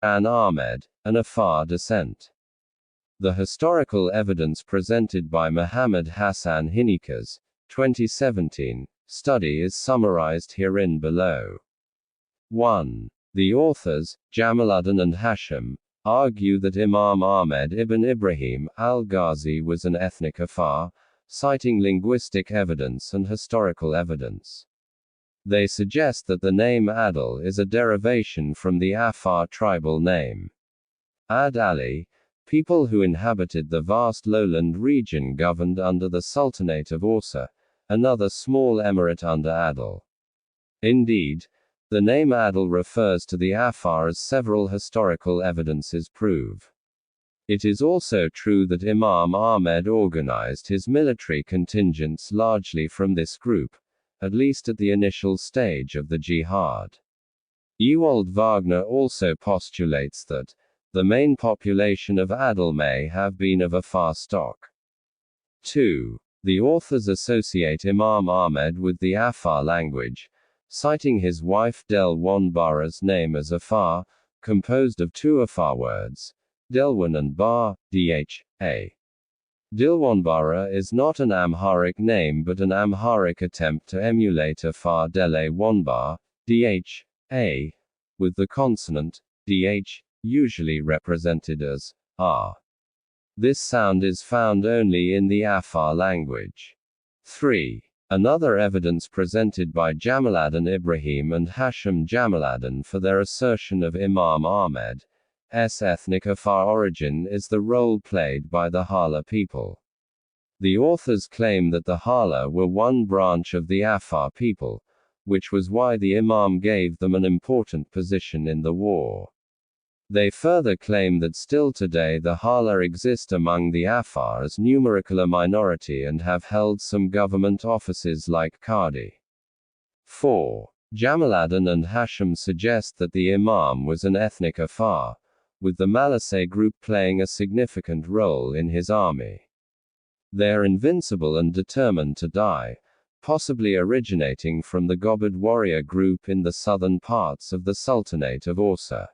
Ahmed, and Afar descent. The historical evidence presented by Mohammed Hassan Hinika's 2017 study is summarized herein below. 1. The authors, Jamaluddin and Hashim, argue that Imam Ahmed Ibn Ibrahim Algazi was an ethnic Afar, citing linguistic evidence and historical evidence. They suggest that the name Adal is a derivation from the Afar tribal name. Adali, people who inhabited the vast lowland region governed under the Sultanate of Awsa, another small emirate under Adal. Indeed, the name Adal refers to the Afar as several historical evidences prove. It is also true that Imam Ahmed organized his military contingents largely from this group, at least at the initial stage of the Jihad. Ewald Wagner also postulates that the main population of Adal may have been of Afar stock. 2. The authors associate Imam Ahmed with the Afar language, citing his wife Delwanbara's name as Afar, composed of two Afar words, Delwan and Bar, dha. Dilwanbara is not an Amharic name but an Amharic attempt to emulate Afar Dele Wanbar, dha, with the consonant, dh, usually represented as r. This sound is found only in the Afar language. 3. Another evidence presented by Jamaluddin Ibrahim and Hashim Jamaluddin for their assertion of Imam Ahmed's ethnic Afar origin is the role played by the Hala people. The authors claim that the Hala were one branch of the Afar people, which was why the Imam gave them an important position in the war. They further claim that still today the Hala exist among the Afar as numerical a minority and have held some government offices like Qadi. 4. Jamaluddin and Hashim suggest that the Imam was an ethnic Afar, with the Malasay group playing a significant role in his army. They are invincible and determined to die, possibly originating from the Gobad warrior group in the southern parts of the Sultanate of Awsa.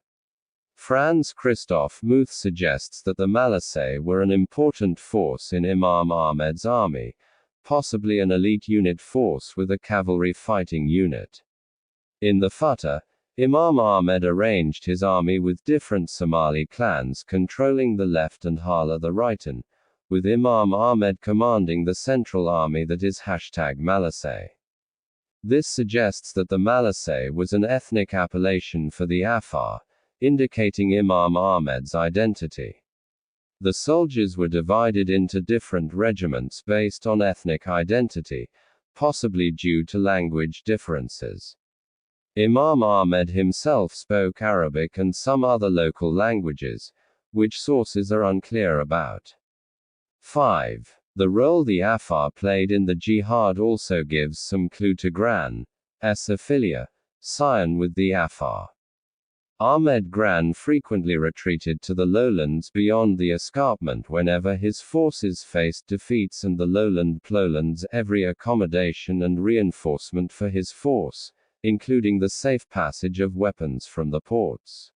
Franz Christoph Muth suggests that the Malasay were an important force in Imam Ahmed's army, possibly an elite unit force with a cavalry fighting unit. In the Fatah, Imam Ahmed arranged his army with different Somali clans controlling the left and Hala the right, and with Imam Ahmed commanding the central army that is #Malasay. This suggests that the Malasay was an ethnic appellation for the Afar, indicating Imam Ahmed's identity. The soldiers were divided into different regiments based on ethnic identity, possibly due to language differences. Imam Ahmed himself spoke Arabic and some other local languages, which sources are unclear about. 5. The role the Afar played in the Jihad also gives some clue to Gragn, Ephilia, scion with the Afar. Ahmed Gragn frequently retreated to the lowlands beyond the escarpment whenever his forces faced defeats, and the lowland plowlands every accommodation and reinforcement for his force, including the safe passage of weapons from the ports.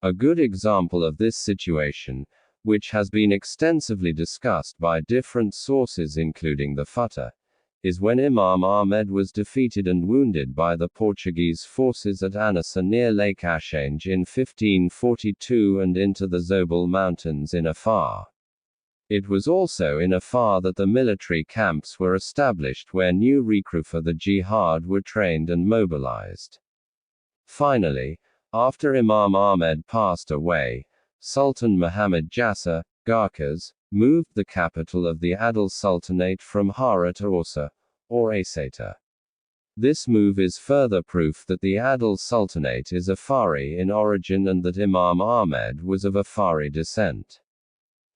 A good example of this situation, which has been extensively discussed by different sources including the Fatah, is when Imam Ahmed was defeated and wounded by the Portuguese forces at Anassa near Lake Ashange in 1542 and into the Zobel Mountains in Afar. It was also in Afar that the military camps were established where new recruits for the Jihad were trained and mobilized. Finally, after Imam Ahmed passed away, Sultan Muhammad Jasser, Garkas, moved the capital of the Adal Sultanate from Hara to Awsa, or Asata. This move is further proof that the Adal Sultanate is Afari in origin and that Imam Ahmed was of Afari descent.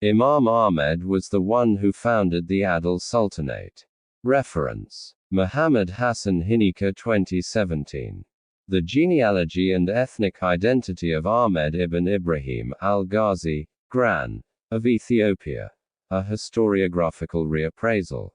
Imam Ahmed was the one who founded the Adal Sultanate. Reference: Mohammed Hassan Hinika 2017. The Genealogy and Ethnic Identity of Ahmed Ibn Ibrahim Algazi, Gragn, of Ethiopia. A historiographical reappraisal.